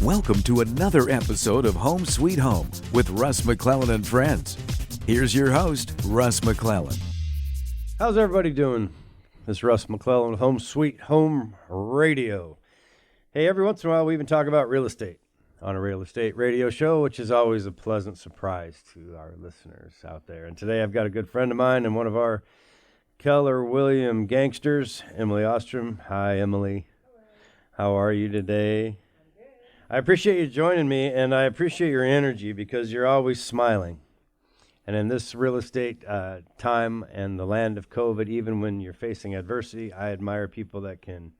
Welcome to another episode of Home Sweet Home with Russ, McClellan and Friends. Here's your host, Russ McClellan. How's everybody doing? This is Russ McClellan with Home Sweet Home Radio. Hey, every once in a while we even talk about real estate on a real estate radio show, which is always a pleasant surprise to our listeners out there. And today I've got a good friend of mine and one of our Keller Williams gangsters, Emily Ostrom. Hi, Emily. Hello. How are you today? I appreciate you joining me, and I appreciate your energy because you're always smiling. And in this real estate time and the land of COVID, even when you're facing adversity, I admire people that can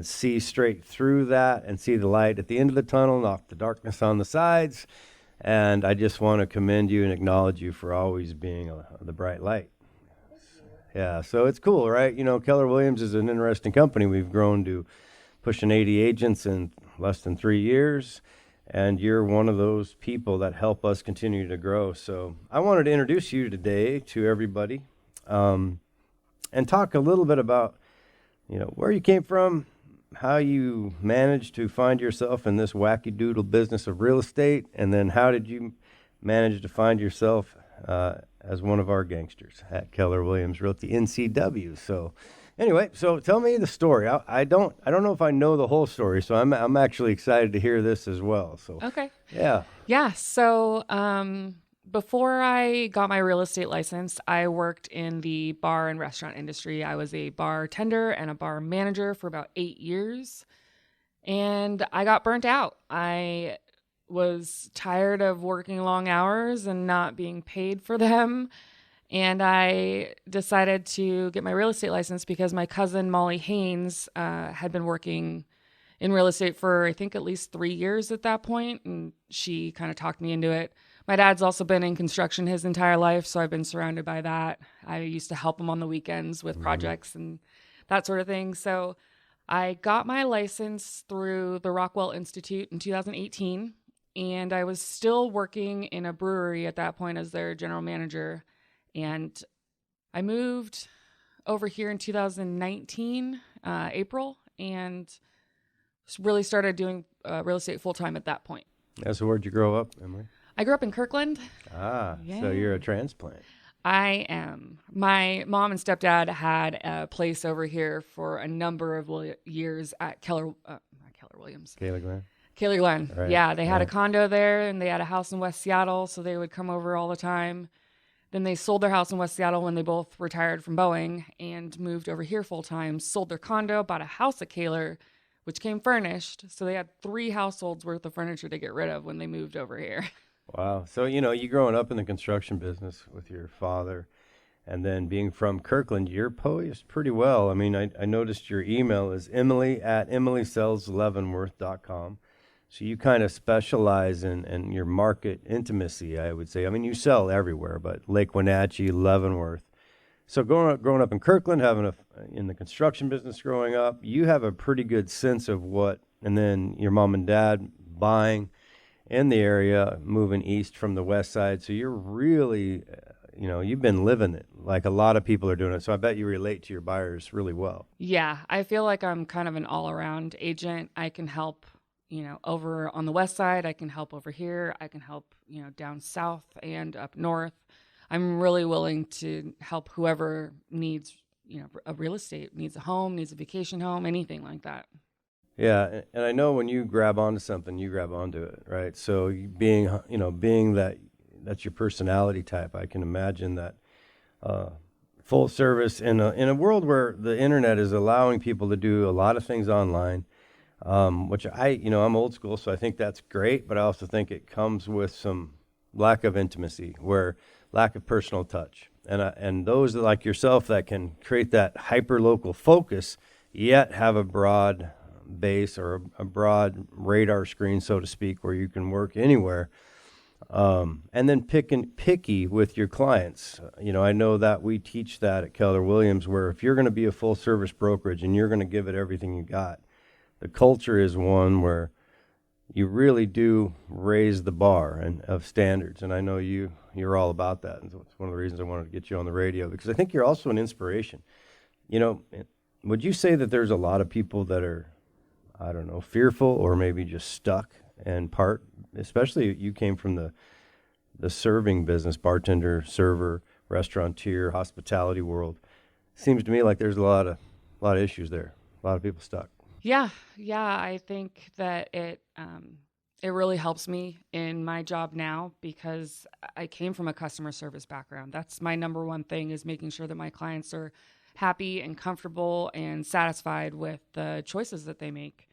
see straight through that and see the light at the end of the tunnel, not the darkness on the sides. And I just want to commend you and acknowledge you for always being the bright light. Yeah, so it's cool, right? You know, Keller Williams is an interesting company. We've grown to pushing 80 agents in less than 3 years, and you're one of those people that help us continue to grow. So I wanted to introduce you today to everybody and talk a little bit about, you know, where you came from, how you managed to find yourself in this wacky doodle business of real estate, and then how did you manage to find yourself as one of our gangsters at Keller Williams Realty NCW. So anyway, so tell me the story. I don't know if I know the whole story, so I'm actually excited to hear this as well. So okay. Yeah. So before I got my real estate license, I worked in the bar and restaurant industry. I was a bartender and a bar manager for about 8 years, and I got burnt out. I was tired of working long hours and not being paid for them. And I decided to get my real estate license because my cousin, Molly Haynes, had been working in real estate for, I think, at least 3 years at that point. And she kind of talked me into it. My dad's also been in construction his entire life, so I've been surrounded by that. I used to help him on the weekends with projects and that sort of thing. So I got my license through the Rockwell Institute in 2018. And I was still working in a brewery at that point as their general manager. And I moved over here in 2019, April, and really started doing real estate full-time at that point. Yeah, so where'd you grow up, Emily? I grew up in Kirkland. Yeah. So you're a transplant. I am. My mom and stepdad had a place over here for a number of years at Keller Williams. Keller Glen. Right. Yeah, they had a condo there, and they had a house in West Seattle, so they would come over all the time. Then they sold their house in West Seattle when they both retired from Boeing and moved over here full-time, sold their condo, bought a house at Keller, which came furnished. So they had 3 households worth of furniture to get rid of when they moved over here. Wow. So, you know, you growing up in the construction business with your father and then being from Kirkland, you're poised pretty well. I mean, I noticed your email is emily@emilysellsleavenworth.com. So you kind of specialize in your market intimacy, I would say. I mean, you sell everywhere, but Lake Wenatchee, Leavenworth. So growing up in Kirkland, in the construction business growing up, you have a pretty good sense of what, and then your mom and dad buying in the area, moving east from the west side. So you're really, you've been living it like a lot of people are doing it. So I bet you relate to your buyers really well. Yeah, I feel like I'm kind of an all-around agent. I can help over on the west side. I can help over here. I can help, down south and up north. I'm really willing to help whoever needs, a real estate, needs a home, needs a vacation home, anything like that. Yeah, and I know when you grab onto something, you grab onto it, right? So being that that's your personality type, I can imagine that full service in a world where the internet is allowing people to do a lot of things online. Which I'm old school, so I think that's great, but I also think it comes with some lack of intimacy, lack of personal touch. And those like yourself that can create that hyper-local focus, yet have a broad base or a broad radar screen, so to speak, where you can work anywhere. And then picky with your clients. I know that we teach that at Keller Williams, where if you're going to be a full-service brokerage and you're going to give it everything you got, the culture is one where you really do raise the bar of standards, and I know you're all about that. And so it's one of the reasons I wanted to get you on the radio, because I think you're also an inspiration. Would you say that there's a lot of people that are, fearful or maybe just stuck and part, especially you came from the serving business, bartender, server, restaurateur, hospitality world. Seems to me like there's a lot of issues there. A lot of people stuck. Yeah, I think that it really helps me in my job now because I came from a customer service background. That's my number one thing, is making sure that my clients are happy and comfortable and satisfied with the choices that they make.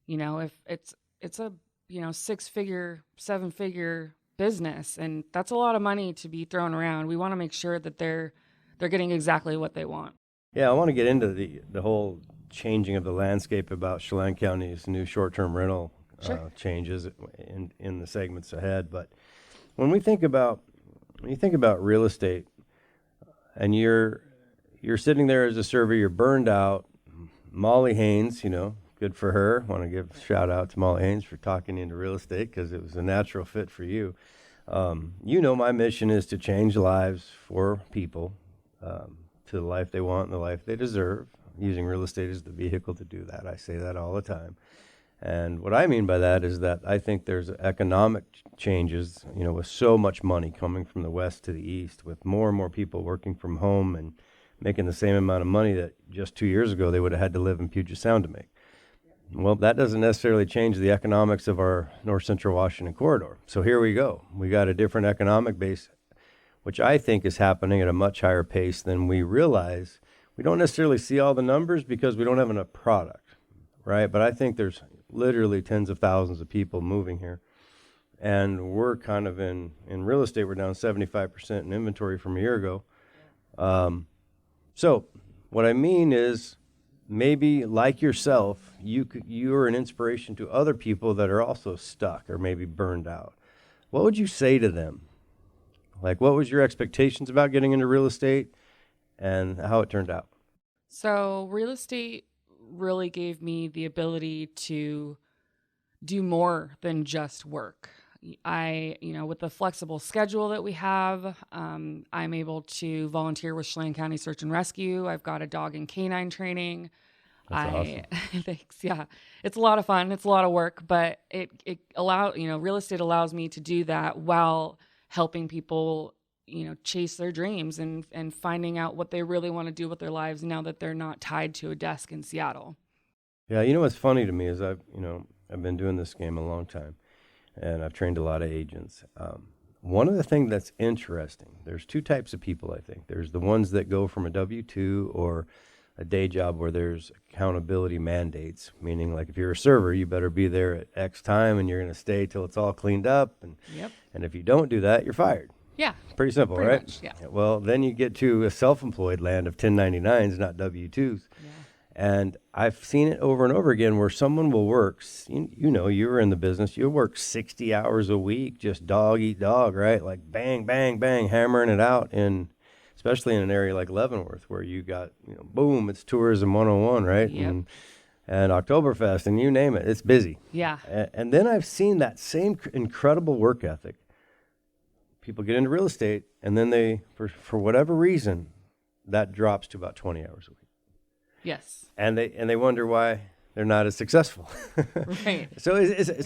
If it's a 6-figure, 7-figure business, and that's a lot of money to be thrown around. We want to make sure that they're getting exactly what they want. Yeah, I want to get into the whole changing of the landscape about Chelan County's new short-term rental changes in the segments ahead. But when you think about real estate, and you're sitting there as a server, you're burned out. Molly Haynes, good for her. Want to give a shout out to Molly Haynes for talking into real estate because it was a natural fit for you. My mission is to change lives for people to the life they want and the life they deserve, using real estate as the vehicle to do that. I say that all the time. And what I mean by that is that I think there's economic changes, with so much money coming from the west to the east, with more and more people working from home and making the same amount of money that just 2 years ago they would have had to live in Puget Sound to make. Well, that doesn't necessarily change the economics of our North Central Washington corridor. So here we go. We got a different economic base, which I think is happening at a much higher pace than we realize. We don't necessarily see all the numbers because we don't have enough product, right? But I think there's literally tens of thousands of people moving here. And we're kind of in real estate, we're down 75% in inventory from a year ago. So what I mean is, maybe like yourself, you're an inspiration to other people that are also stuck or maybe burned out. What would you say to them? Like, what was your expectations about getting into real estate and how it turned out? So real estate really gave me the ability to do more than just work. With the flexible schedule that we have, I'm able to volunteer with Chelan County Search and Rescue. I've got a dog and canine training. That's awesome. Thanks. Yeah, it's a lot of fun. It's a lot of work, but real estate allows me to do that while helping people, chase their dreams and finding out what they really want to do with their lives now that they're not tied to a desk in Seattle. Yeah, what's funny to me is I've been doing this game a long time, and I've trained a lot of agents. One of the things that's interesting, there's two types of people, I think. There's the ones that go from a W-2 or a day job where there's accountability mandates, meaning like if you're a server, you better be there at X time and you're going to stay till it's all cleaned up. And if you don't do that, you're fired. Yeah. Pretty simple, pretty right? Much, yeah. Well, then you get to a self-employed land of 1099s, not W-2s. Yeah. And I've seen it over and over again where someone will work, you were in the business, you'll work 60 hours a week, just dog eat dog, right? Like bang, bang, bang, hammering it out, especially in an area like Leavenworth where you got, boom, it's tourism 101, right? Yep. And Oktoberfest and you name it, it's busy. Yeah. And then I've seen that same incredible work ethic. People get into real estate and then they, for whatever reason, that drops to about 20 hours a week. Yes. And they wonder why they're not as successful. Right. So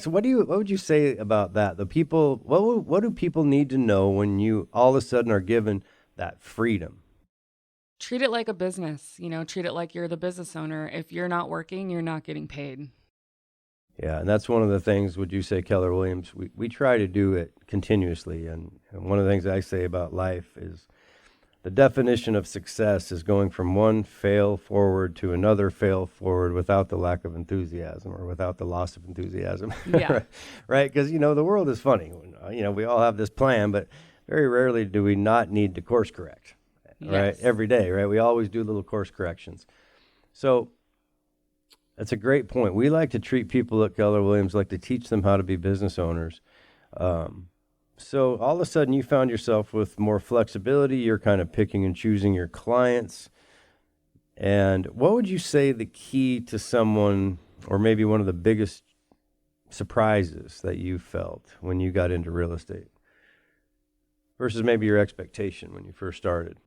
what would you say about that? The people, what do people need to know when you all of a sudden are given that freedom? Treat it like a business, treat it like you're the business owner. If you're not working, you're not getting paid. Yeah, and that's one of the things, would you say, Keller Williams, we try to do it continuously. And one of the things I say about life is the definition of success is going from one fail forward to another fail forward without the lack of enthusiasm or without the loss of enthusiasm. Yeah. Right? Because, the world is funny. We all have this plan, but very rarely do we not need to course correct, right? Yes. Every day, right? We always do little course corrections. So that's a great point. We like to treat people at Keller Williams like to teach them how to be business owners. So all of a sudden you found yourself with more flexibility. You're kind of picking and choosing your clients. And what would you say the key to someone, or maybe one of the biggest surprises that you felt when you got into real estate versus maybe your expectation when you first started?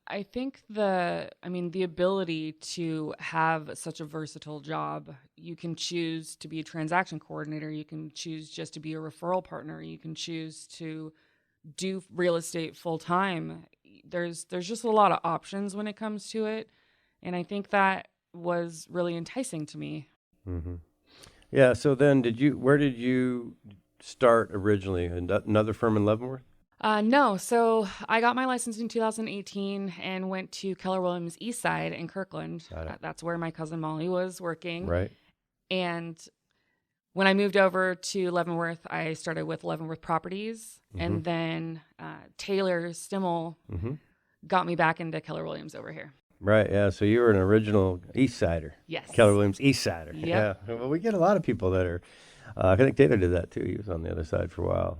I think the ability to have such a versatile job, you can choose to be a transaction coordinator. You can choose just to be a referral partner. You can choose to do real estate full time. There's just a lot of options when it comes to it. And I think that was really enticing to me. Mm-hmm. Yeah. So then where did you start originally? Another firm in Leavenworth? No. So I got my license in 2018 and went to Keller Williams East Side in Kirkland. Got it. That's where my cousin Molly was working. Right. And when I moved over to Leavenworth, I started with Leavenworth Properties. And then Taylor Stimmel got me back into Keller Williams over here. Right, yeah. So you were an original East Sider. Yes. Keller Williams East Sider. Yep. Yeah. Well, we get a lot of people that are, I think Taylor did that too. He was on the other side for a while.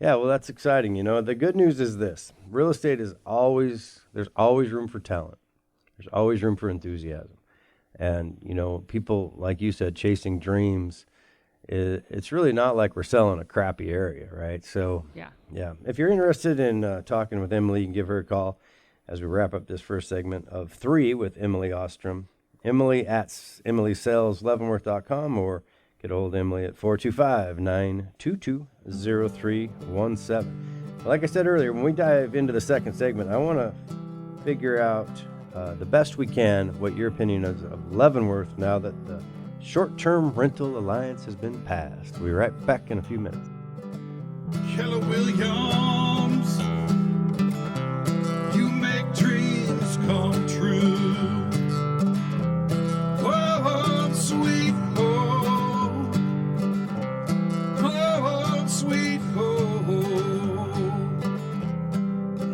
Yeah, well, that's exciting. The good news is this. Real estate there's always room for talent. There's always room for enthusiasm. And, people, like you said, chasing dreams, it's really not like we're selling a crappy area, right? So, yeah. If you're interested in talking with Emily, you can give her a call as we wrap up this first segment of 3 with Emily Ostrom. Emily at emilysalesleavenworth.com, or get a hold of Emily at 425-922-0317. Like I said earlier, when we dive into the second segment, I want to figure out the best we can what your opinion is of Leavenworth now that the Short-Term Rental Alliance has been passed. We'll be right back in a few minutes. Keller Williams, you make dreams come true. Home sweet home, home sweet home,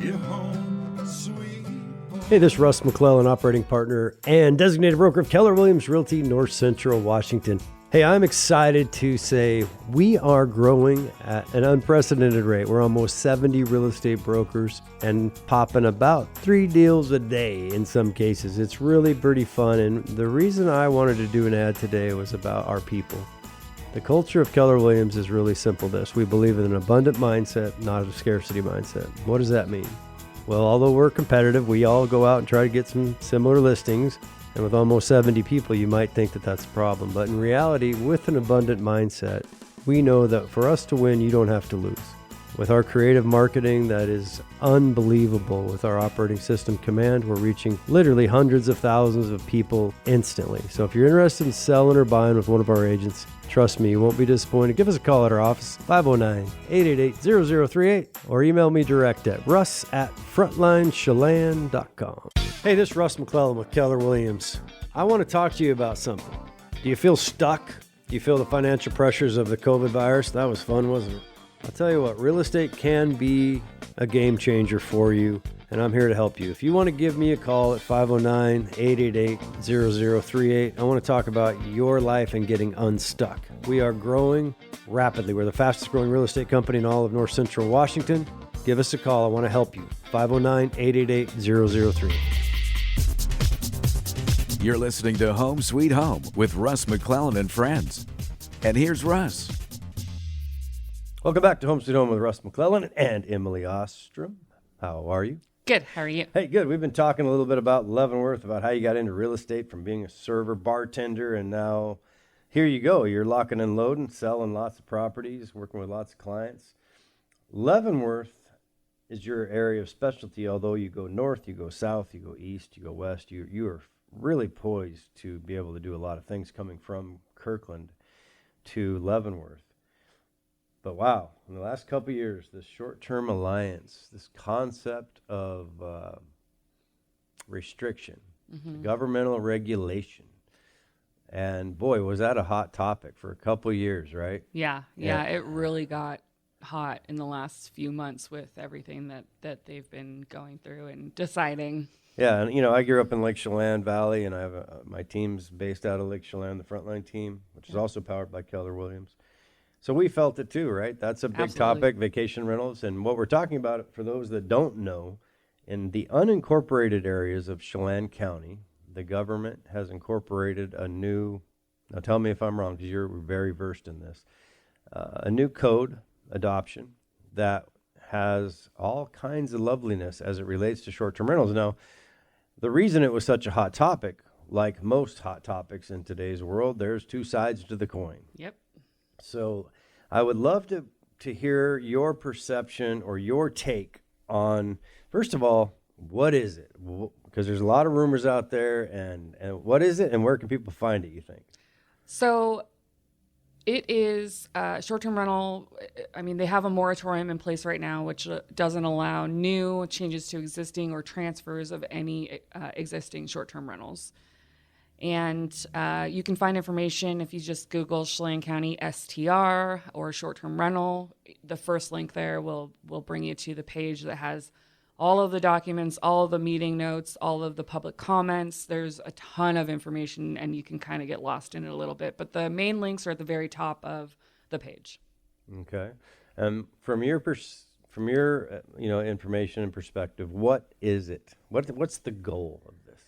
your home sweet home. Hey, this is Russ McClellan, operating partner and designated broker of Keller Williams Realty, North Central Washington. Hey, I'm excited to say we are growing at an unprecedented rate. We're almost 70 real estate brokers and popping about 3 deals a day in some cases. It's really pretty fun. And the reason I wanted to do an ad today was about our people. The culture of Keller Williams is really simple this. We believe in an abundant mindset, not a scarcity mindset. What does that mean? Well, although we're competitive, we all go out and try to get some similar listings. And with almost 70 people, you might think that that's a problem. But in reality, with an abundant mindset, we know that for us to win, you don't have to lose. With our creative marketing that is unbelievable, with our operating system Command, we're reaching literally hundreds of thousands of people instantly. So if you're interested in selling or buying with one of our agents, trust me, you won't be disappointed. Give us a call at our office, 509-888-0038, or email me direct at russ@frontlinechelan.com. Hey, this is Russ McClellan with Keller Williams. I want to talk to you about something. Do you feel stuck? Do you feel the financial pressures of the COVID virus? That was fun, wasn't it? I'll tell you what, real estate can be a game changer for you, and I'm here to help you. If you want to give me a call at 509-888-0038, I want to talk about your life and getting unstuck. We are growing rapidly. We're the fastest growing real estate company in all of North Central Washington. Give us a call. I want to help you. 509-888-0038. You're listening to Home Sweet Home with Russ McClellan and friends. And here's Russ. Welcome back to Home Sweet Home with Russ McClellan and Emily Ostrom. How are you? Good. How are you? Hey, good. We've been talking a little bit about Leavenworth, about how you got into real estate from being a server, bartender, and now here you go. You're locking and loading, selling lots of properties, working with lots of clients. Leavenworth is your area of specialty, although you go north, you go south, you go east, you go west. You are really poised to be able to do a lot of things coming from Kirkland to Leavenworth. But wow, in the last couple of years, this short-term alliance, this concept of restriction, governmental regulation, and boy, was that a hot topic for a couple of years, right? Yeah, it really got hot in the last few months with everything that they've been going through and deciding. Yeah, and I grew up in Lake Chelan Valley, and I have my team's based out of Lake Chelan, the Frontline team, which is also powered by Keller Williams. So we felt it too, right? That's a big topic, vacation rentals. And what we're talking about, for those that don't know, in the unincorporated areas of Chelan County, the government has incorporated a new, now tell me if I'm wrong because you're very versed in this, a new code adoption that has all kinds of loveliness as it relates to short-term rentals. Now, the reason it was such a hot topic, like most hot topics in today's world, there's two sides to the coin. Yep. So I would love to hear your perception or your take on, first of all, what is it? Because there's a lot of rumors out there, and what is it, and where can people find it, you think? So it is short-term rental. I mean, they have a moratorium in place right now, which doesn't allow new changes to existing or transfers of any existing short-term rentals. And you can find information if you just Google Chelan County STR or short-term rental. The first link there will bring you to the page that has all of the documents, all of the meeting notes, all of the public comments. There's a ton of information, and you can kind of get lost in it a little bit. But the main links are at the very top of the page. Okay. From your information and perspective, what is it? What's the goal of this?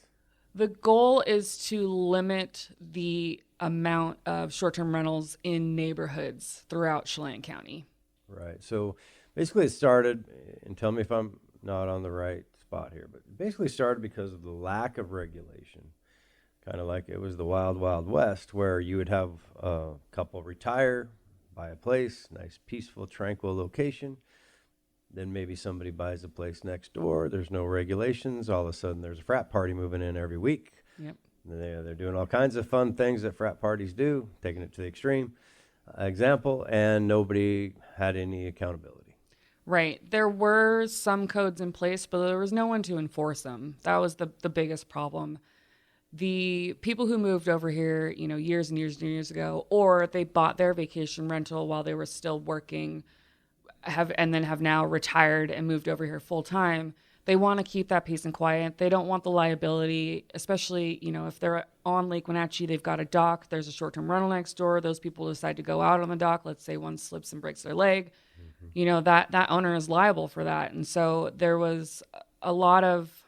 The goal is to limit the amount of short-term rentals in neighborhoods throughout Chelan County. Right. So basically it started, and tell me if I'm not on the right spot here, but it basically started because of the lack of regulation. Kind of like it was the wild, wild west, where you would have a couple retire, buy a place, nice, peaceful, tranquil location. Then maybe somebody buys a place next door. There's no regulations. All of a sudden, there's a frat party moving in every week. Yep. They're doing all kinds of fun things that frat parties do, taking it to the extreme example, and nobody had any accountability. Right. There were some codes in place, but there was no one to enforce them. That was the biggest problem. The people who moved over here, years and years and years ago, or they bought their vacation rental while they were still working, have now retired and moved over here full time. They want to keep that peace and quiet. They don't want the liability, especially, if they're on Lake Wenatchee, they've got a dock, there's a short-term rental next door. Those people decide to go out on the dock. Let's say one slips and breaks their leg. Mm-hmm. That owner is liable for that. And so there was a lot of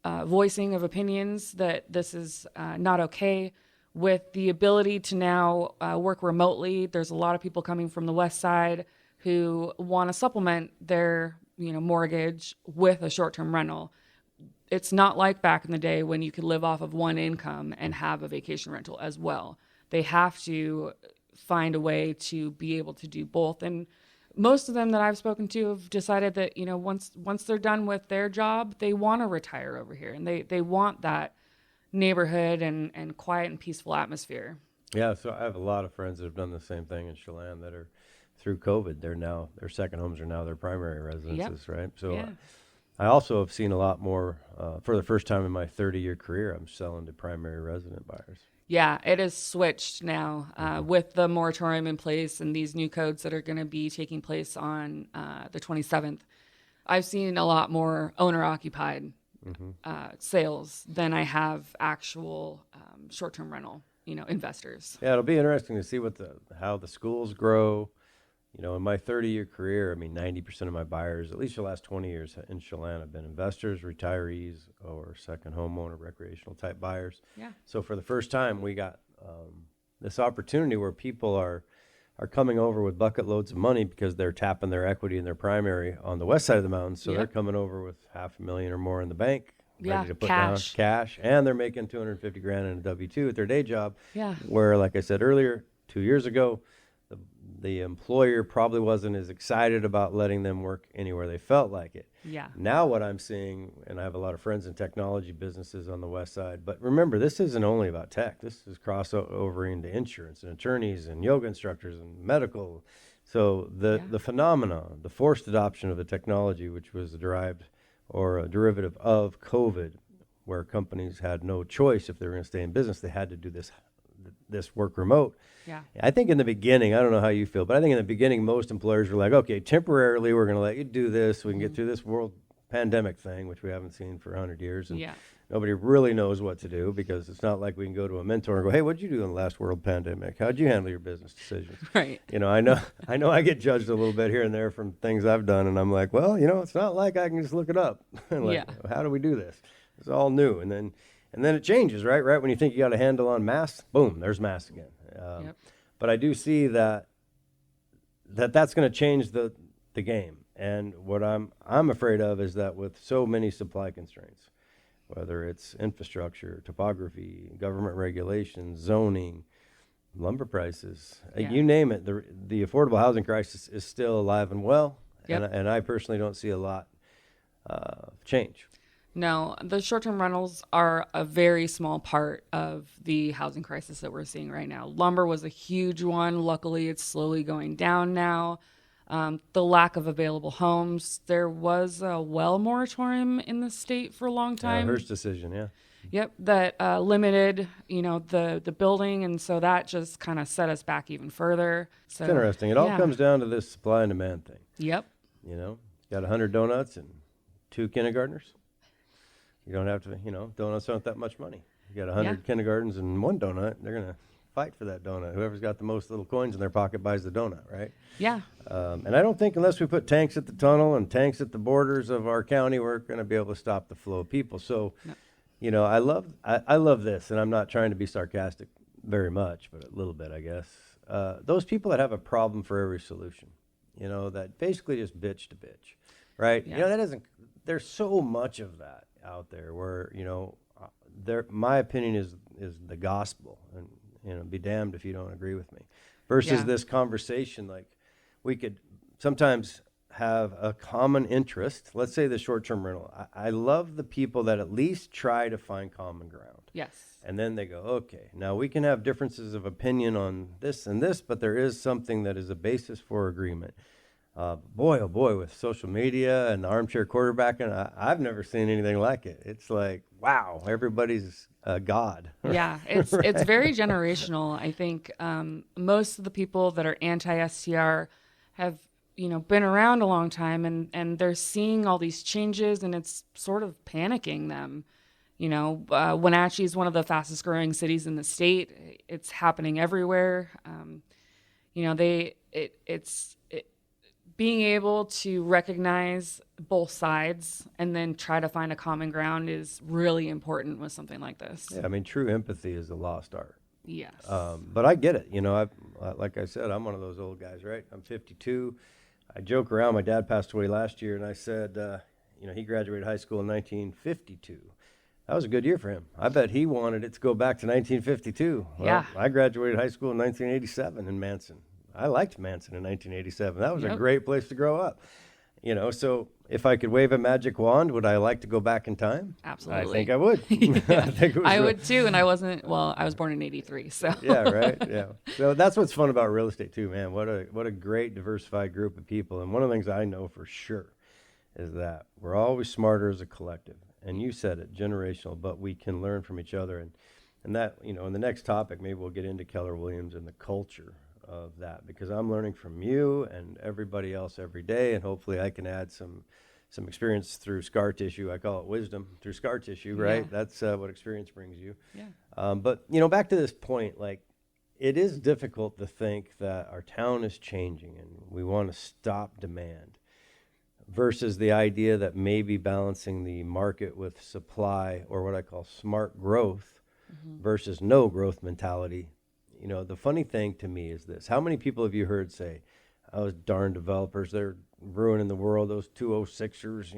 voicing of opinions that this is not okay. With the ability to now work remotely, there's a lot of people coming from the west side who want to supplement their mortgage with a short-term rental. It's not like back in the day when you could live off of one income and have a vacation rental as well. They have to find a way to be able to do both. And most of them that I've spoken to have decided that, once they're done with their job, they want to retire over here, and they want that neighborhood and quiet and peaceful atmosphere. Yeah, so I have a lot of friends that have done the same thing in Chelan that are through COVID. Their second homes are now their primary residences, Yep. right? So Yeah. I also have seen a lot more, for the first time in my 30-year career, I'm selling to primary resident buyers. Yeah, it is switched now with the moratorium in place and these new codes that are going to be taking place on the 27th. I've seen a lot more owner-occupied sales than I have actual short-term rental, investors. Yeah, it'll be interesting to see how the schools grow. In my 30-year career, 90% of my buyers, at least the last 20 years in Chelan, have been investors, retirees, or second homeowner, recreational type buyers. Yeah. So for the first time, we got this opportunity where people are coming over with bucket loads of money because they're tapping their equity in their primary on the west side of the mountain. So they're coming over with $500,000 or more in the bank, ready to put down cash, and they're making $250,000 in a W-2 at their day job. Yeah. Where, like I said earlier, 2 years ago, the employer probably wasn't as excited about letting them work anywhere they felt like it. Yeah. Now what I'm seeing, and I have a lot of friends in technology businesses on the west side, but remember, this isn't only about tech. This is crossover into insurance and attorneys and yoga instructors and medical. So the phenomenon, the forced adoption of the technology, which was derived or a derivative of COVID, where companies had no choice if they were going to stay in business, they had to do this work remote. Yeah. I think in the beginning, I don't know how you feel, but I think in the beginning, most employers were like, okay, temporarily, we're going to let you do this. So we can get through this world pandemic thing, which we haven't seen for 100 years. And nobody really knows what to do, because it's not like we can go to a mentor and go, hey, what'd you do in the last world pandemic? How'd you handle your business decisions? Right. I know I get judged a little bit here and there from things I've done. And I'm like, well, it's not like I can just look it up. How do we do this? It's all new. And then it changes, right? Right when you think you got a handle on masks, boom, there's masks again. But I do see that's going to change the game. And what I'm afraid of is that with so many supply constraints, whether it's infrastructure, topography, government regulations, zoning, lumber prices, you name it, the affordable housing crisis is still alive and well. Yep. And I personally don't see a lot change. No, the short-term rentals are a very small part of the housing crisis that we're seeing right now. Lumber was a huge one. Luckily, it's slowly going down now. The lack of available homes. There was a well moratorium in the state for a long time. Hearst decision, yeah. Yep, that limited, the building, and so that just kind of set us back even further. So It's interesting. It all comes down to this supply and demand thing. Yep. Got 100 donuts and 2 kindergartners. You don't have to, donuts aren't that much money. You got 100 kindergartens and 1 donut, they're going to fight for that donut. Whoever's got the most little coins in their pocket buys the donut, right? Yeah. And I don't think unless we put tanks at the tunnel and tanks at the borders of our county, we're going to be able to stop the flow of people. So, I love this, and I'm not trying to be sarcastic very much, but a little bit, I guess. Those people that have a problem for every solution, that basically just bitch to bitch, right? Yeah. There's so much of that out there where, my opinion is the gospel, and, be damned if you don't agree with me, versus this conversation. Like, we could sometimes have a common interest. Let's say the short-term rental. I love the people that at least try to find common ground. Yes. And then they go, okay, now we can have differences of opinion on this and this, but there is something that is a basis for agreement. Boy, oh boy, with social media and armchair quarterbacking, I've never seen anything like it. It's like, wow, everybody's God. Yeah, it's very generational. I think most of the people that are anti-STR have been around a long time, and they're seeing all these changes, and it's sort of panicking them. Wenatchee is one of the fastest growing cities in the state. It's happening everywhere. It's being able to recognize both sides and then try to find a common ground is really important with something like this. Yeah, I mean, true empathy is a lost art. Yes. But I get it. Like I said, I'm one of those old guys, right? I'm 52. I joke around. My dad passed away last year, and I said, he graduated high school in 1952. That was a good year for him. I bet he wanted it to go back to 1952. Well, Yeah. I graduated high school in 1987 in Manson. I liked Manson in 1987. That was a great place to grow up. So if I could wave a magic wand, would I like to go back in time? Absolutely. I think I would. I would too, and I was born in 83, so. Yeah, right, yeah. So that's what's fun about real estate too, man. What a great diversified group of people. And one of the things I know for sure is that we're always smarter as a collective. And you said it, generational, but we can learn from each other. And that, in the next topic, maybe we'll get into Keller Williams and the culture of that, because I'm learning from you and everybody else every day, and hopefully I can add some experience through scar tissue. I call it wisdom through scar tissue, right? Yeah. That's what experience brings you. Yeah. But back to this point, like, it is difficult to think that our town is changing and we want to stop demand versus the idea that maybe balancing the market with supply, or what I call smart growth, versus no growth mentality. The funny thing to me is this. How many people have you heard say, those darn developers, they're ruining the world, those 206ers,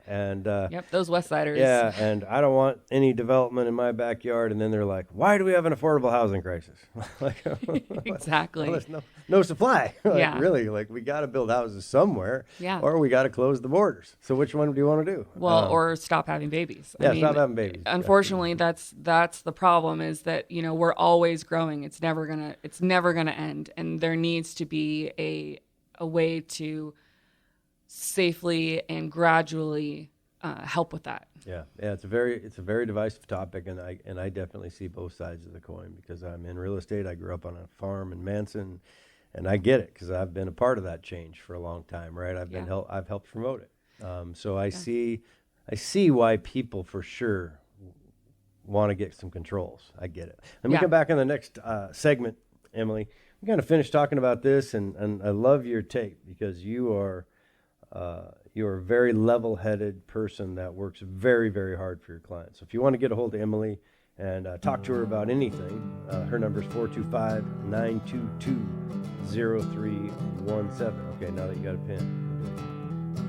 And Yep, those West Siders. Yeah, and I don't want any development in my backyard. And then they're like, "Why do we have an affordable housing crisis?" Like, Exactly. well, there's no supply. Like, Yeah. really, like, we got to build houses somewhere, Yeah. or we got to close the borders. So which one do you want to do? Well, or stop having babies. yeah, stop having babies. Unfortunately, that's the problem, is that we're always growing. It's never gonna end, and there needs to be a way to safely and gradually help with that. Yeah, it's a very divisive topic, and I definitely see both sides of the coin, because I'm in real estate. I grew up on a farm in Manson, and I get it, because I've been a part of that change for a long time, right? I've helped promote it. So I see why people for sure want to get some controls. I get it. Let me come back in the next segment, Emily. I'm going to finish talking about this, and I love your take, because you're a very level-headed person that works very, very hard for your clients. So if you want to get a hold of Emily and talk to her about anything, her number is 425-922-0317. Okay, now that you got a pen.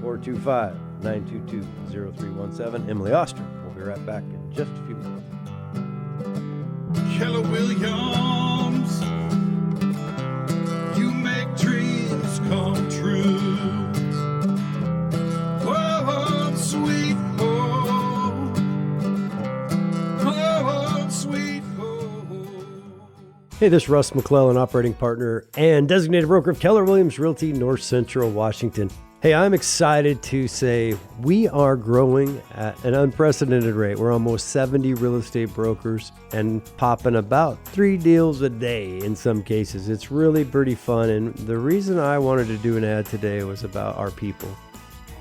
425-922-0317. Emily Ostrom. We'll be right back in just a few minutes. Keller Williams, you make dreams come true. Home sweet home, home sweet home. Hey, this is Russ McClellan, operating partner and designated broker of Keller Williams Realty, North Central Washington. Hey, I'm excited to say we are growing at an unprecedented rate. We're almost 70 real estate brokers and popping about 3 deals a day in some cases. It's really pretty fun. And the reason I wanted to do an ad today was about our people.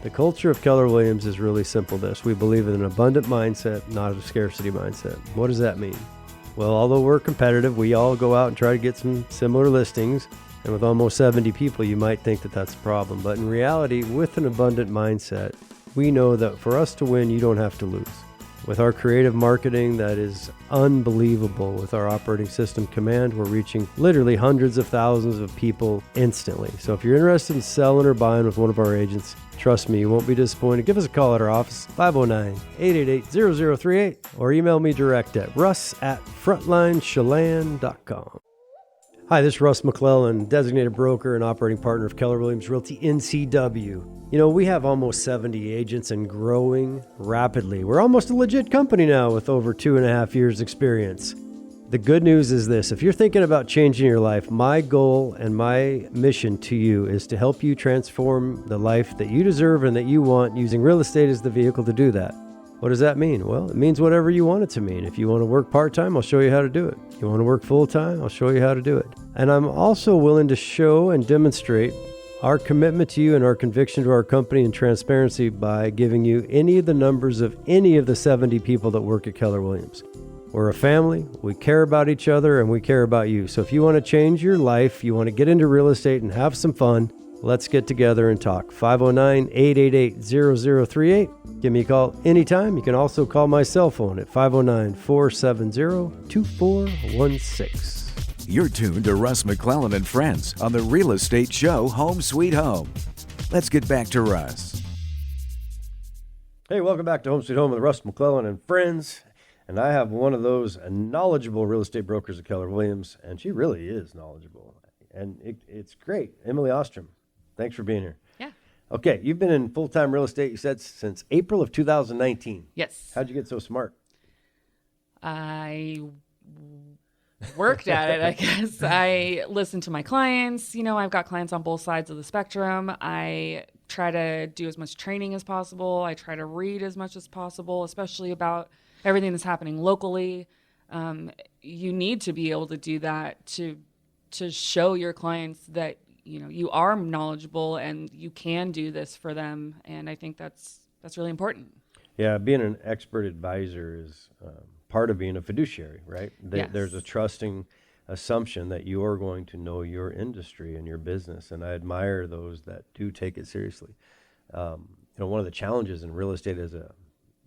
The culture of Keller Williams is really simple this. We believe in an abundant mindset, not a scarcity mindset. What does that mean? Well, although we're competitive, we all go out and try to get some similar listings. And with almost 70 people, you might think that that's a problem. But in reality, with an abundant mindset, we know that for us to win, you don't have to lose. With our creative marketing that is unbelievable, with our operating system Command, we're reaching literally hundreds of thousands of people instantly. So if you're interested in selling or buying with one of our agents, trust me, you won't be disappointed. Give us a call at our office, 509-888-0038, or email me direct at russ@frontlinechelan.com. Hi, this is Russ McClellan, designated broker and operating partner of Keller Williams Realty NCW. You know, we have almost 70 agents and growing rapidly. We're almost a legit company now with over 2.5 years experience. The good news is this: if you're thinking about changing your life, my goal and my mission to you is to help you transform the life that you deserve and that you want, using real estate as the vehicle to do that. What does that mean? Well, it means whatever you want it to mean. If you want to work part-time, I'll show you how to do it. If you want to work full-time, I'll show you how to do it. And I'm also willing to show and demonstrate our commitment to you and our conviction to our company and transparency by giving you any of the numbers of any of the 70 people that work at Keller Williams. We're a family, we care about each other, and we care about you. So if you want to change your life, you want to get into real estate and have some fun, let's get together and talk. 509-888-0038. Give me a call anytime. You can also call my cell phone at 509-470-2416. You're tuned to Russ McClellan and Friends on the Real Estate Show Home Sweet Home. Let's get back to Russ. Hey, welcome back to Home Sweet Home with Russ McClellan and Friends. And I have one of those knowledgeable real estate brokers at Keller Williams, and she really is knowledgeable. And it's great. Emily Ostrom, thanks for being here. Yeah. Okay, you've been in full-time real estate, you said, since April of 2019. Yes. How'd you get so smart? I worked at it, I guess. I listen to my clients. You know, I've got clients on both sides of the spectrum. I try to do as much training as possible. I try to read as much as possible, especially about everything that's happening locally. You need to be able to do that to show your clients that, you know, you are knowledgeable and you can do this for them. And I think that's really important. Yeah, being an expert advisor is part of being a fiduciary, right? Yes. There's a trusting assumption that you are going to know your industry and your business, and I admire those that do take it seriously. You know, one of the challenges in real estate as a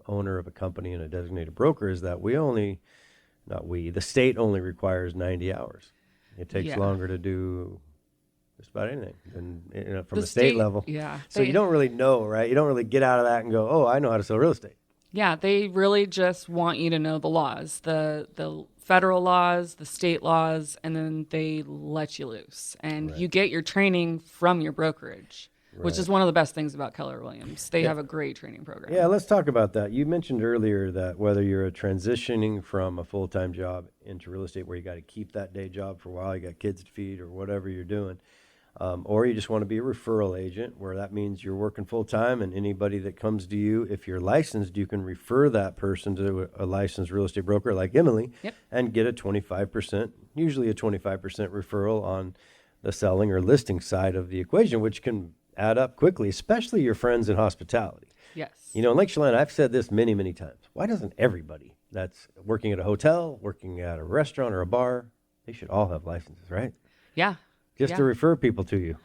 owner of a company and a designated broker is that the state only requires 90 hours. It takes longer to do just about anything than, from the state level. Yeah. So you don't really know, right? You don't really get out of that and go, oh, I know how to sell real estate. Yeah, they really just want you to know the laws, the federal laws, the state laws, and then they let you loose. And you get your training from your brokerage, which is one of the best things about Keller Williams. They have a great training program. Yeah, let's talk about that. You mentioned earlier that whether you're transitioning from a full-time job into real estate where you got to keep that day job for a while, you got kids to feed or whatever you're doing, or you just want to be a referral agent where that means you're working full-time and anybody that comes to you, if you're licensed, you can refer that person to a licensed real estate broker like Emily and get a 25%, usually a 25% referral on the selling or listing side of the equation, which can add up quickly, especially your friends in hospitality. Yes. You know, in Lake Chelan, I've said this many, many times. Why doesn't everybody that's working at a hotel, working at a restaurant or a bar, they should all have licenses, right? Yeah. Just to refer people to you.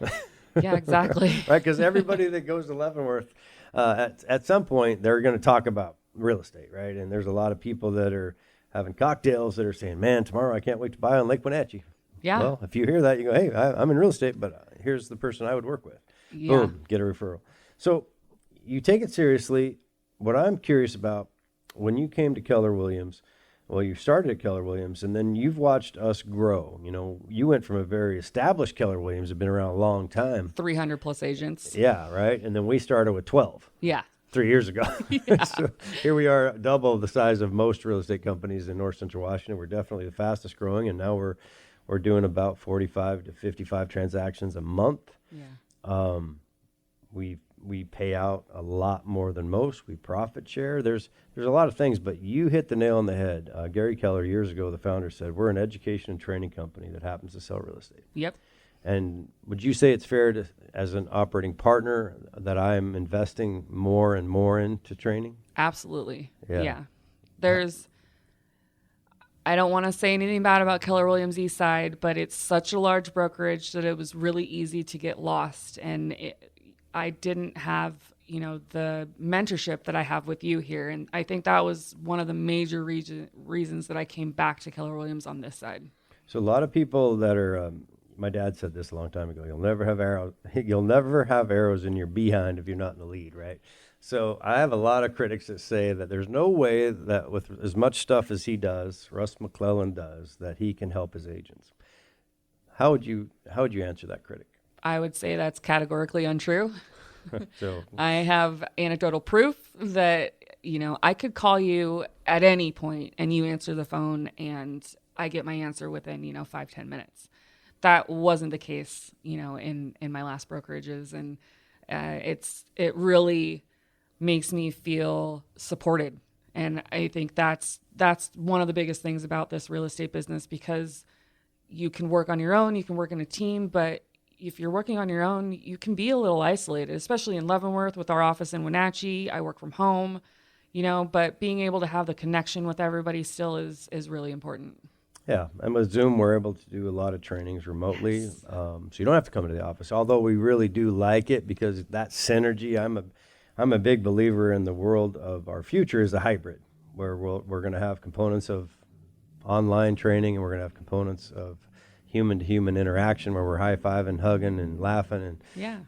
Yeah, exactly. Right, because everybody that goes to Leavenworth, at some point, they're going to talk about real estate, right? And there's a lot of people that are having cocktails that are saying, man, tomorrow I can't wait to buy on Lake Wenatchee. Yeah. Well, if you hear that, you go, hey, I'm in real estate, but here's the person I would work with. Yeah. Boom, get a referral. So you take it seriously. What I'm curious about, when you came to Keller Williams, well, you started at Keller Williams, and then you've watched us grow. You know, you went from a very established Keller Williams, have been around a long time. 300 plus agents. Yeah, right? And then we started with 12. Yeah. 3 years ago. Yeah. So here we are, double the size of most real estate companies in North Central Washington. We're definitely the fastest growing, and now we're doing about 45 to 55 transactions a month. Yeah. We pay out a lot more than most. We profit share. There's a lot of things, but you hit the nail on the head. Gary Keller, years ago, the founder, said, we're an education and training company that happens to sell real estate. Yep. And would you say it's fair to, as an operating partner, that I'm investing more and more into training? Absolutely. Yeah. I don't want to say anything bad about Keller Williams East Side, but it's such a large brokerage that it was really easy to get lost. And I didn't have, the mentorship that I have with you here. And I think that was one of the major reasons that I came back to Keller Williams on this side. So a lot of people that are, my dad said this a long time ago, you'll never have arrows in your behind if you're not in the lead, right? So I have a lot of critics that say that there's no way that with as much stuff as he does, Russ McClellan does, that he can help his agents. How would you answer that critic? I would say that's categorically untrue. So I have anecdotal proof that, I could call you at any point and you answer the phone and I get my answer within, 5-10 minutes. That wasn't the case, in my last brokerages. And it really makes me feel supported. And I think that's one of the biggest things about this real estate business, because you can work on your own, you can work in a team, but if you're working on your own, you can be a little isolated, especially in Leavenworth with our office in Wenatchee. I work from home, but being able to have the connection with everybody still is really important. yeah, and with Zoom, we're able to do a lot of trainings remotely. Yes. So you don't have to come to the office, although we really do like it because that synergy, I'm a big believer in the world of our future is a hybrid, where we're going to have components of online training and we're going to have components of human-to-human interaction where we're high-fiving, hugging, and laughing. And, Yeah.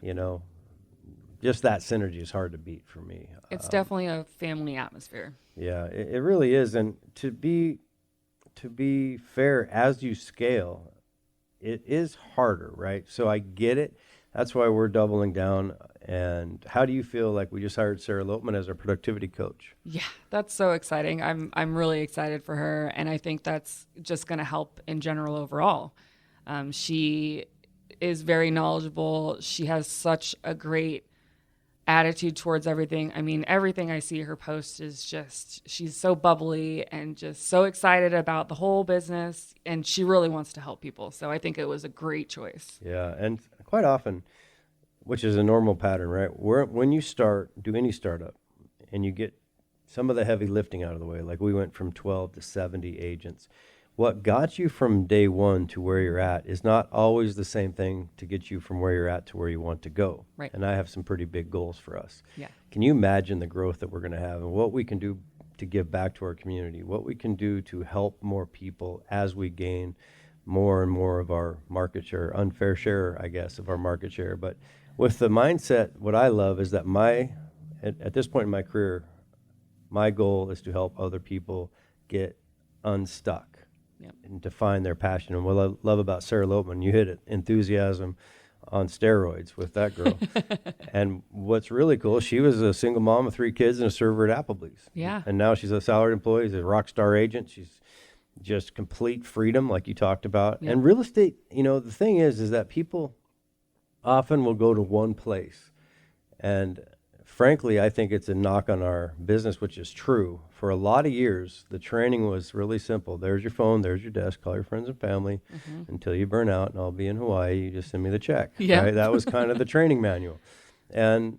Just that synergy is hard to beat for me. It's definitely a family atmosphere. Yeah, it really is. And to be fair, as you scale, it is harder, right? So I get it. That's why we're doubling down. And how do you feel? Like, we just hired Sarah Lopman as our productivity coach. Yeah, that's so exciting. I'm really excited for her, and I think that's just going to help in general overall. She is very knowledgeable. She has such a great attitude towards everything. I mean, everything I see her post is just, she's so bubbly and just so excited about the whole business, and she really wants to help people. So I think it was a great choice. Yeah, and quite often, which is a normal pattern, right? When you do any startup and you get some of the heavy lifting out of the way, like we went from 12 to 70 agents, what got you from day one to where you're at is not always the same thing to get you from where you're at to where you want to go. Right. And I have some pretty big goals for us. Yeah. Can you imagine the growth that we're going to have and what we can do to give back to our community, what we can do to help more people as we gain more and more of our market share, unfair share, I guess, of our market share. But with the mindset, what I love is that at this point in my career, my goal is to help other people get unstuck. Yep. And to find their passion. And what I love about Sarah Lopman, you hit it, enthusiasm on steroids with that girl. And what's really cool, she was a single mom of 3 kids and a server at Applebee's. Yeah. And now she's a salaried employee, she's a rock star agent. She's just complete freedom, like you talked about. Yep. And real estate, the thing is that people often will go to one place. And frankly, I think it's a knock on our business, which is true. For a lot of years, the training was really simple. There's your phone, there's your desk, call your friends and family until you burn out, and I'll be in Hawaii. You just send me the check. Yeah. Right? That was kind of the training manual. And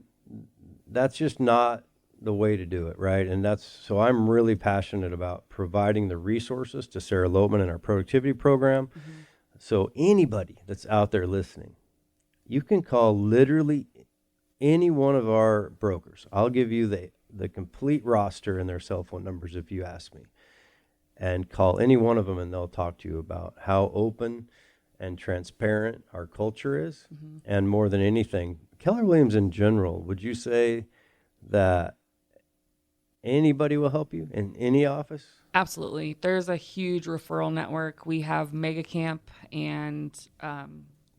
that's just not the way to do it, right? And so I'm really passionate about providing the resources to Sarah Lopman and our productivity program. So anybody that's out there listening, you can call literally any one of our brokers. I'll give you the complete roster and their cell phone numbers if you ask me. And call any one of them and they'll talk to you about how open and transparent our culture is. And more than anything, Keller Williams in general, would you say that anybody will help you in any office? Absolutely. There's a huge referral network. We have Mega Camp and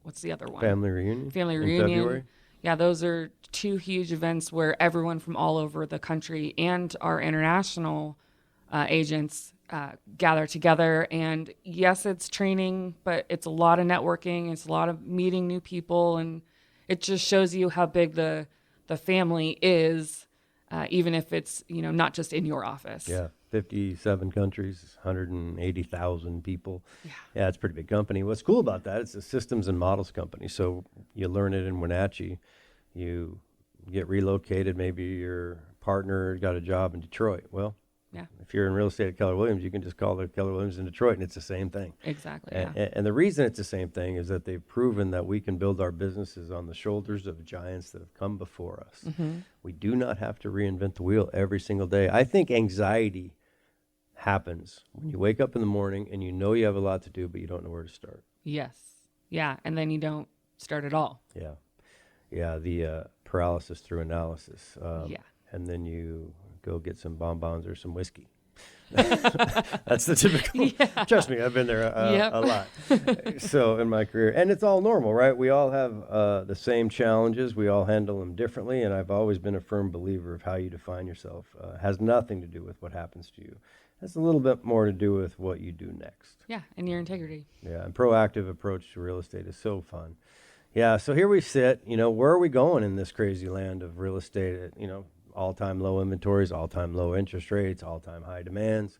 what's the other one? Family reunion? Family in reunion. February? Yeah, those are two huge events where everyone from all over the country and our international agents gather together. And yes, it's training, but it's a lot of networking. It's a lot of meeting new people, and it just shows you how big the family is, even if it's not just in your office. Yeah, 57 countries, 180,000 people. Yeah, it's a pretty big company. What's cool about that, it's a systems and models company. So you learn it in Wenatchee. You get relocated. Maybe your partner got a job in Detroit. Well, yeah. If you're in real estate at Keller Williams, you can just call the Keller Williams in Detroit, and it's the same thing. Exactly. And the reason it's the same thing is that they've proven that we can build our businesses on the shoulders of giants that have come before us. Mm-hmm. We do not have to reinvent the wheel every single day. I think anxiety happens when you wake up in the morning and you know you have a lot to do, but you don't know where to start. Yes. Yeah, and then you don't start at all. Yeah. Yeah, the paralysis through analysis. Yeah. And then you go get some bonbons or some whiskey. That's the typical. Yeah. Trust me, I've been there a lot. So in my career, and it's all normal, right? We all have the same challenges. We all handle them differently, and I've always been a firm believer of how you define yourself has nothing to do with what happens to you. It has a little bit more to do with what you do next. Yeah, and your integrity. Yeah, and proactive approach to real estate is so fun. Yeah, so here we sit. Where are we going in this crazy land of real estate? All-time low inventories, all-time low interest rates, all-time high demands.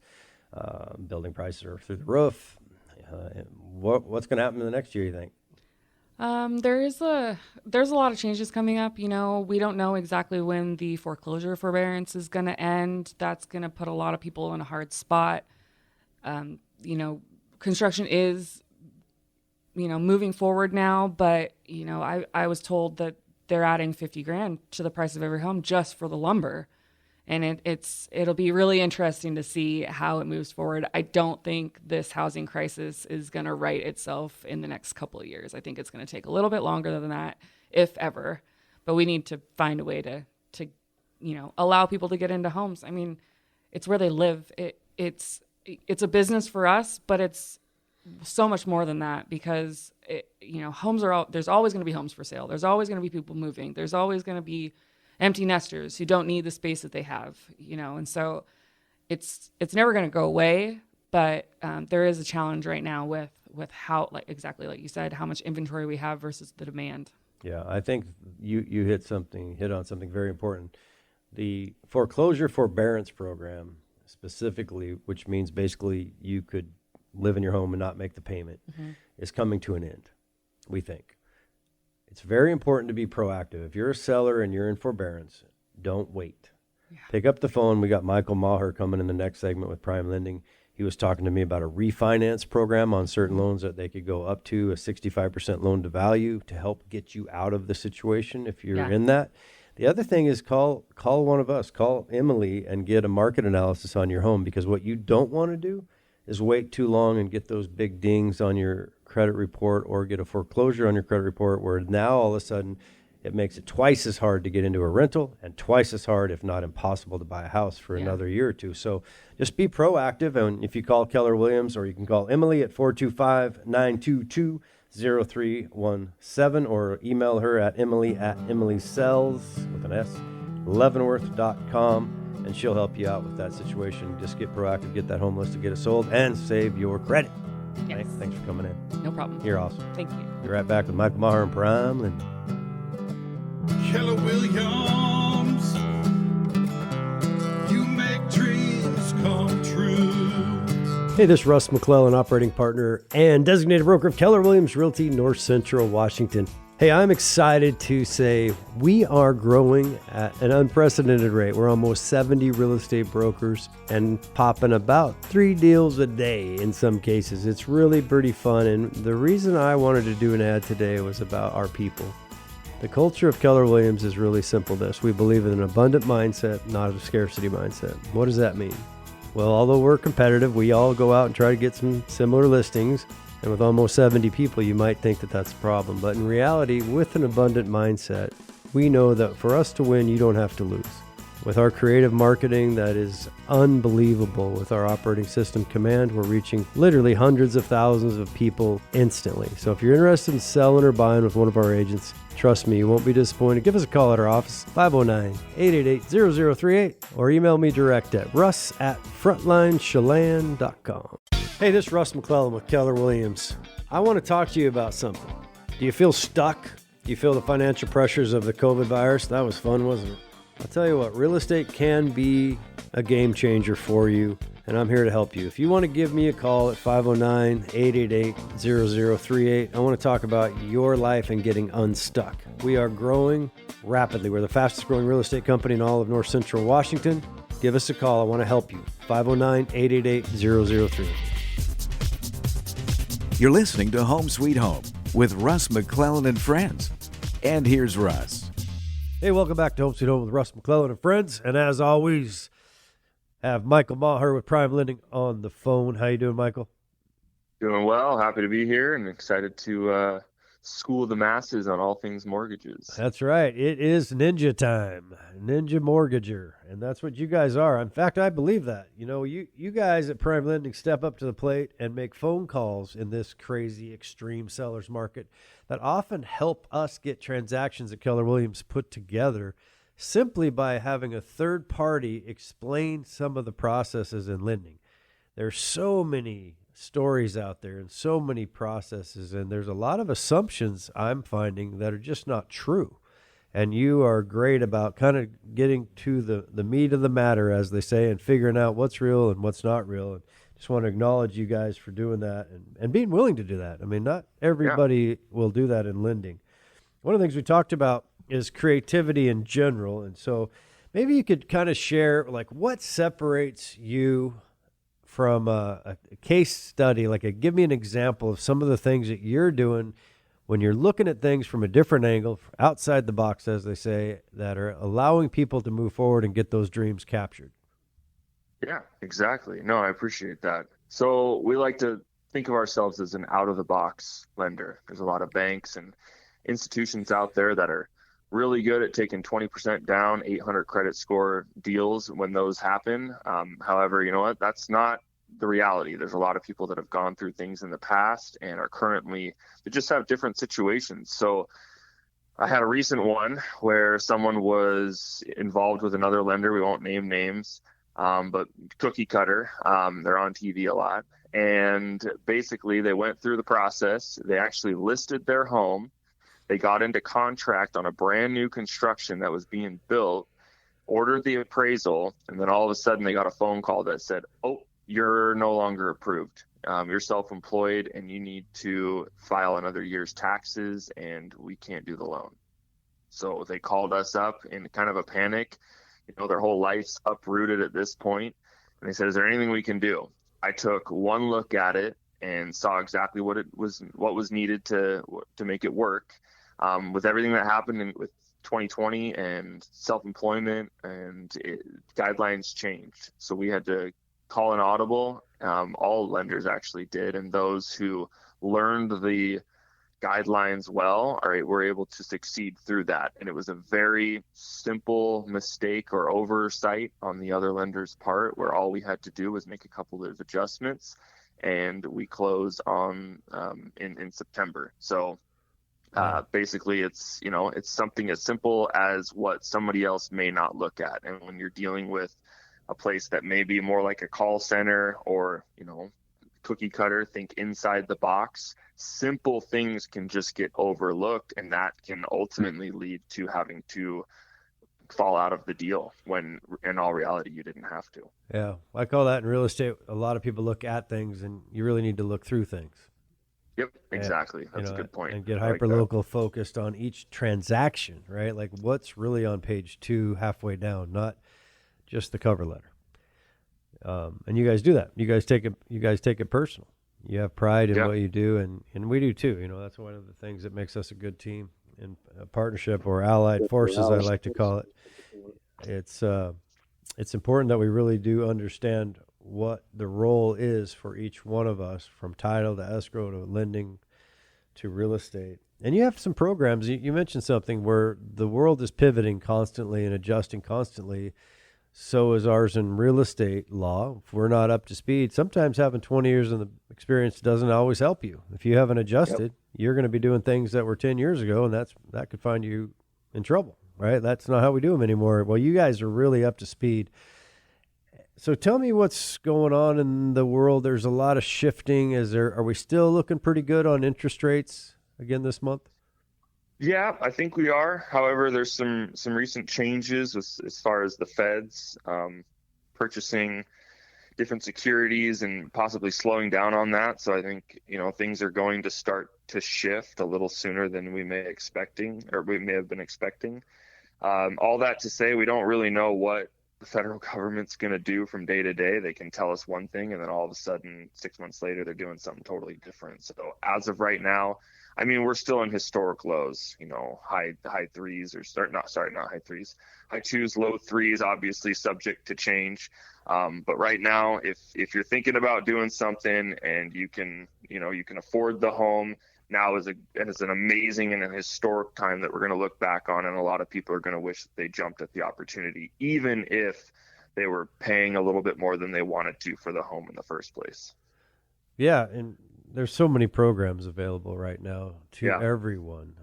Building prices are through the roof. What's going to happen in the next year, you think? There's a lot of changes coming up. We don't know exactly when the foreclosure forbearance is going to end. That's going to put a lot of people in a hard spot. Construction is, moving forward now, but, I was told that they're adding $50,000 to the price of every home just for the lumber. And it'll be really interesting to see how it moves forward. I don't think this housing crisis is going to right itself in the next couple of years. I think it's going to take a little bit longer than that, if ever. But we need to find a way to allow people to get into homes. I mean, it's where they live. It's a business for us, but it's so much more than that, because homes there's always going to be homes for sale. There's always going to be people moving. There's always going to be empty nesters who don't need the space that they have, and so it's never going to go away. But there is a challenge right now with how, exactly like you said, how much inventory we have versus the demand. Yeah, I think you hit on something very important. The foreclosure forbearance program specifically, which means basically you could live in your home and not make the payment, is coming to an end, we think. It's very important to be proactive. If you're a seller and you're in forbearance, don't wait. Yeah. Pick up the phone. We got Michael Maher coming in the next segment with Prime Lending. He was talking to me about a refinance program on certain loans that they could go up to a 65% loan to value to help get you out of the situation if you're in that. The other thing is call one of us, call Emily, and get a market analysis on your home, because what you don't want to do is wait too long and get those big dings on your credit report, or get a foreclosure on your credit report, where now all of a sudden it makes it twice as hard to get into a rental and twice as hard, if not impossible, to buy a house for another year or two. So just be proactive. And if you call Keller Williams, or you can call Emily at 425-922-0317, or email her at emily@emilysells with an S, leavenworth.com. And she'll help you out with that situation. Just get proactive, get that home listed, get it sold, and save your credit. Yes. Thanks for coming in. No problem. You're awesome. Thank you. Be right back with Michael Maher and Prime Lending. Keller Williams, you make dreams come true. Hey, this is Russ, McClellan, operating partner and designated broker of Keller Williams Realty, North Central Washington. Hey, I'm excited to say we are growing at an unprecedented rate. We're almost 70 real estate brokers and popping about 3 deals a day in some cases. It's really pretty fun. And the reason I wanted to do an ad today was about our people. The culture of Keller Williams is really simple this. We believe in an abundant mindset, not a scarcity mindset. What does that mean? Well, although we're competitive, we all go out and try to get some similar listings. And with almost 70 people, you might think that that's a problem. But in reality, with an abundant mindset, we know that for us to win, you don't have to lose. With our creative marketing that is unbelievable, with our operating system Command, we're reaching literally hundreds of thousands of people instantly. So if you're interested in selling or buying with one of our agents, trust me, you won't be disappointed. Give us a call at our office, 509-888-0038, or email me direct at russ@frontlinechelan.com. Hey, this is Russ McClellan with Keller Williams. I want to talk to you about something. Do you feel stuck? Do you feel the financial pressures of the COVID virus? That was fun, wasn't it? I'll tell you what, real estate can be a game changer for you, and I'm here to help you. If you want to give me a call at 509-888-0038, I want to talk about your life and getting unstuck. We are growing rapidly. We're the fastest growing real estate company in all of North Central Washington. Give us a call. I want to help you. 509-888-0038. You're listening to Home Sweet Home with Russ McClellan and Friends. And here's Russ. Hey, welcome back to Home Sweet Home with Russ McClellan and Friends. And as always, have Michael Maher with Prime Lending on the phone. How you doing, Michael? Doing well. Happy to be here and excited to school the masses on all things mortgages. That's right. It is ninja time, ninja mortgager. And that's what you guys are. In fact, I believe that. You know, you guys at Prime Lending step up to the plate and make phone calls in this crazy extreme seller's market that often help us get transactions at Keller Williams put together simply by having a third party explain some of the processes in lending. There's so many stories out there and so many processes, and there's a lot of assumptions I'm finding that are just not true. And you are great about kind of getting to the meat of the matter, as they say, and figuring out what's real and what's not real. And just want to acknowledge you guys for doing that and being willing to do that. I mean, not everybody will do that in lending. One of the things we talked about is creativity in general. And so maybe you could kind of share, like, what separates you from a case study, give me an example of some of the things that you're doing when you're looking at things from a different angle, outside the box, as they say, that are allowing people to move forward and get those dreams captured. Yeah, exactly. No, I appreciate that. So we like to think of ourselves as an out-of-the-box lender. There's a lot of banks and institutions out there that are really good at taking 20% down, 800 credit score deals when those happen. However, you know what? That's not the reality. There's a lot of people that have gone through things in the past and are currently, they just have different situations. So I had a recent one where someone was involved with another lender. We won't name names, but cookie cutter. They're on TV a lot. And basically they went through the process. They actually listed their home. They got into contract on a brand new construction that was being built, ordered the appraisal, and then all of a sudden they got a phone call that said, oh, you're no longer approved. You're self-employed and you need to file another year's taxes and we can't do the loan. So they called us up in kind of a panic. You know, their whole life's uprooted at this point. And they said, is there anything we can do? I took one look at it and saw exactly what was needed to make it work. With everything that happened with 2020 and self-employment and guidelines changed. So we had to call an audible. All lenders actually did. And those who learned the guidelines well were able to succeed through that. And it was a very simple mistake or oversight on the other lender's part, where all we had to do was make a couple of adjustments, and we closed on in September. So basically it's something as simple as what somebody else may not look at. And when you're dealing with a place that may be more like a call center or, cookie cutter, think inside the box, simple things can just get overlooked, and that can ultimately lead to having to fall out of the deal when in all reality you didn't have to. Yeah, I call that in real estate, a lot of people look at things and you really need to look through things. Yep, exactly. That's a good point. And get hyper-local focused on each transaction, right? Like what's really on page 2 halfway down, not just the cover letter. And you guys do that. You guys take it personal. You have pride in what you do, and we do too. That's one of the things that makes us a good team in a partnership, or allied forces, I like to call it. It's important that we really do understand what the role is for each one of us, from title to escrow to lending to real estate. And you have some programs. You mentioned something where the world is pivoting constantly and adjusting constantly. So is ours in real estate law. If we're not up to speed, sometimes having 20 years in the experience doesn't always help you. If you haven't adjusted, you're going to be doing things that were 10 years ago, and that could find you in trouble, right? That's not how we do them anymore. Well, you guys are really up to speed. So tell me what's going on in the world. There's a lot of shifting. Are we still looking pretty good on interest rates again this month? Yeah, I think we are. However, there's some recent changes as far as the Feds purchasing different securities and possibly slowing down on that. So I think, things are going to start to shift a little sooner than we may have been expecting. All that to say, we don't really know what the federal government's going to do from day to day. They can tell us one thing, and then all of a sudden 6 months later they're doing something totally different. So as of right now, I mean, we're still in historic lows, high threes, not high threes, high twos, low threes, obviously subject to change. But right now, if you're thinking about doing something and you can afford the home, now is an amazing and an historic time that we're going to look back on, and a lot of people are going to wish that they jumped at the opportunity, even if they were paying a little bit more than they wanted to for the home in the first place. Yeah, and there's so many programs available right now to everyone.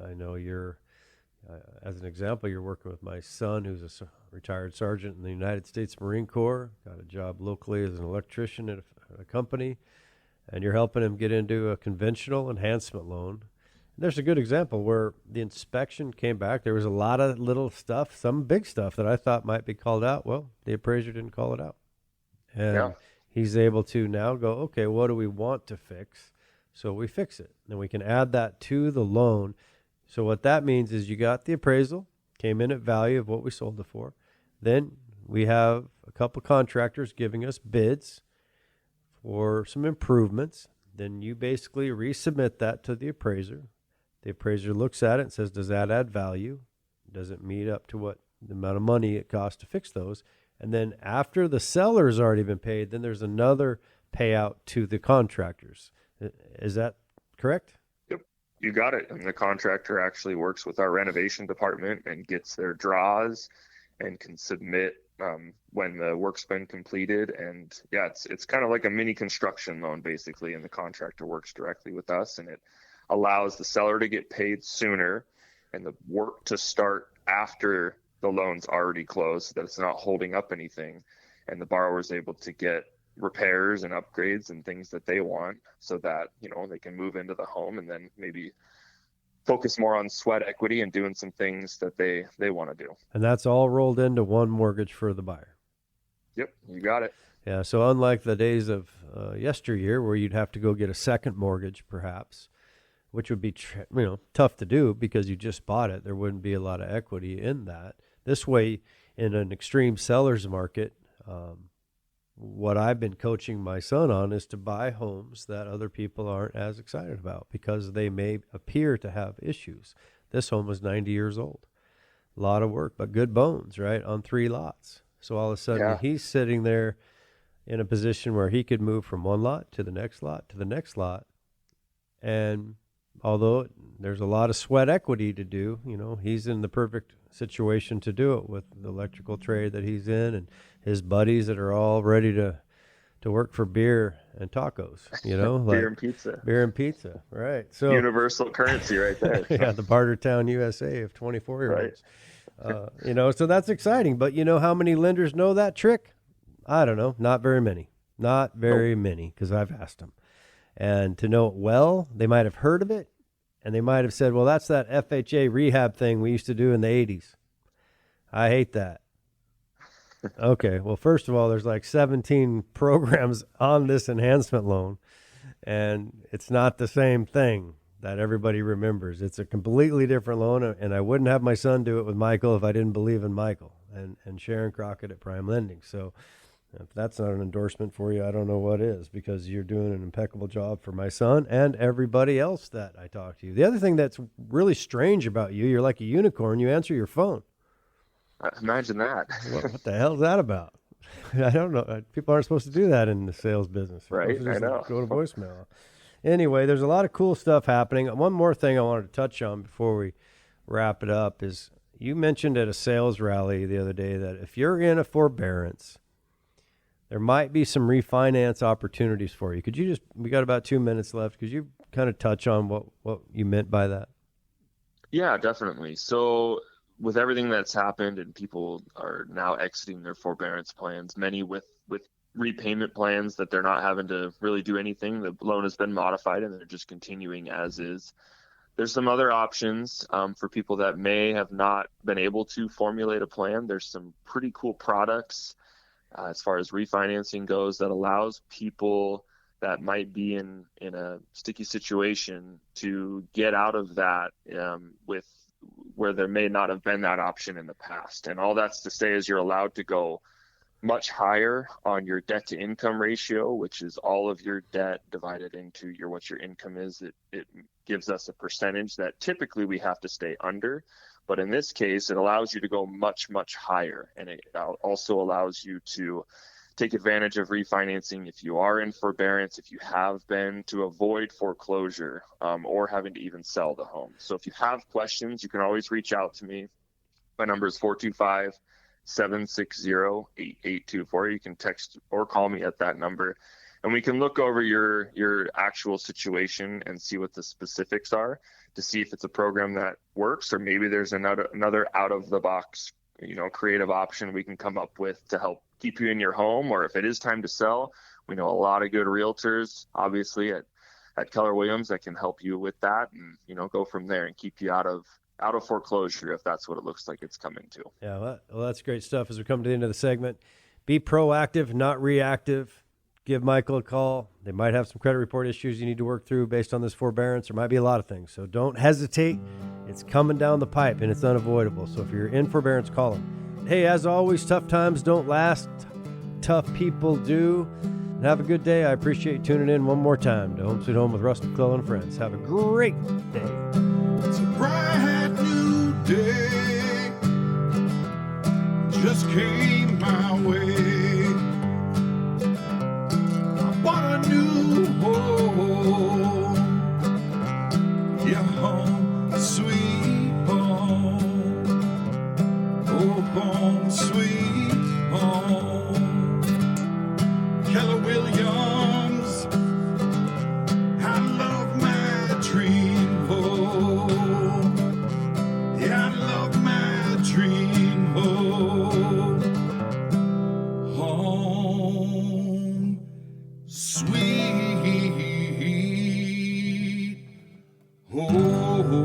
I know you're, as an example, you're working with my son, who's a retired sergeant in the United States Marine Corps, got a job locally as an electrician at a company, and you're helping him get into a conventional enhancement loan. And there's a good example where the inspection came back. There was a lot of little stuff, some big stuff that I thought might be called out. Well, the appraiser didn't call it out. And he's able to now go, okay, what do we want to fix? So we fix it. And we can add that to the loan. So what that means is you got the appraisal, came in at value of what we sold it for. Then we have a couple contractors giving us bids for some improvements. Then you basically resubmit that to the appraiser. The appraiser looks at it and says, does that add value? Does it meet up to what the amount of money it costs to fix those? And then after the seller's already been paid, then there's another payout to the contractors. Is that correct? Yep, you got it. And the contractor actually works with our renovation department and gets their draws and can submit when the work's been completed. And it's kind of like a mini construction loan basically, and the contractor works directly with us, and it allows the seller to get paid sooner and the work to start after the loan's already closed, so that it's not holding up anything, and the borrower's able to get repairs and upgrades and things that they want, so that they can move into the home and then maybe focus more on sweat equity and doing some things that they want to do. And that's all rolled into one mortgage for the buyer. Yep, you got it. Yeah, so unlike the days of yesteryear where you'd have to go get a second mortgage perhaps, which would be tough to do because you just bought it, there wouldn't be a lot of equity in that. This way, in an extreme seller's market, what I've been coaching my son on is to buy homes that other people aren't as excited about because they may appear to have issues. This home was 90 years old. A lot of work, but good bones, right, on 3 lots. So all of a sudden he's sitting there in a position where he could move from one lot to the next lot to the next lot. And although there's a lot of sweat equity to do, he's in the perfect situation to do it with the electrical trade that he's in and his buddies that are all ready to work for beer and tacos, Beer and pizza, right. So universal currency right there. Yeah, the Bartertown USA of 24-year-olds. Right. So that's exciting. But how many lenders know that trick? I don't know. Not very many. Not very many, because I've asked them. And to know it well, they might have heard of it, and they might have said, well, that's that FHA rehab thing we used to do in the 80s. I hate that. Okay, well, first of all, there's like 17 programs on this enhancement loan, and it's not the same thing that everybody remembers. It's a completely different loan, and I wouldn't have my son do it with Michael if I didn't believe in Michael and Sharon Crockett at Prime Lending. So if that's not an endorsement for you, I don't know what is, because you're doing an impeccable job for my son and everybody else that I talk to. The other thing that's really strange about you, you're like a unicorn. You answer your phone. Imagine that. What the hell is that about? I don't know. People aren't supposed to do that in the sales business. Right, I know. Go to voicemail. Anyway, there's a lot of cool stuff happening. One more thing I wanted to touch on before we wrap it up is you mentioned at a sales rally the other day that if you're in a forbearance, there might be some refinance opportunities for you. Could you just, we got about 2 minutes left. Could you kind of touch on what you meant by that? Yeah, definitely. So with everything that's happened and people are now exiting their forbearance plans, many with repayment plans that they're not having to really do anything. The loan has been modified and they're just continuing as is. There's some other options for people that may have not been able to formulate a plan. There's some pretty cool products as far as refinancing goes that allows people that might be in a sticky situation to get out of that with where there may not have been that option in the past. And all that's to say is you're allowed to go much higher on your debt to income ratio, which is all of your debt divided into what your income is. It gives us a percentage that typically we have to stay under. But in this case, it allows you to go much, much higher. And it also allows you to take advantage of refinancing if you are in forbearance, if you have been, to avoid foreclosure or having to even sell the home. So if you have questions, you can always reach out to me. My number is 425-760-8824. You can text or call me at that number, and we can look over your actual situation and see what the specifics are to see if it's a program that works, or maybe there's another out of the box, creative option we can come up with to help keep you in your home. Or if it is time to sell, we know a lot of good realtors, obviously at Keller Williams, that can help you with that, and go from there and keep you out of foreclosure if that's what it looks like it's coming to. Yeah, well, that's great stuff. As we come to the end of the segment, be proactive, not reactive. Give Michael a call. They might have some credit report issues you need to work through based on this forbearance. There might be a lot of things. So don't hesitate. It's coming down the pipe, and it's unavoidable. So if you're in forbearance, call them. Hey, as always, tough times don't last. Tough people do. And have a good day. I appreciate you tuning in one more time to Home Sweet Home with Russ, McClellan and Friends. Have a great day. It's a brand new day, just came my way. I bought a new home, yeah, home sweet home, oh, home sweet home. Keller Williams, I love my dream home. Yeah, I love my dream home. Home sweet home.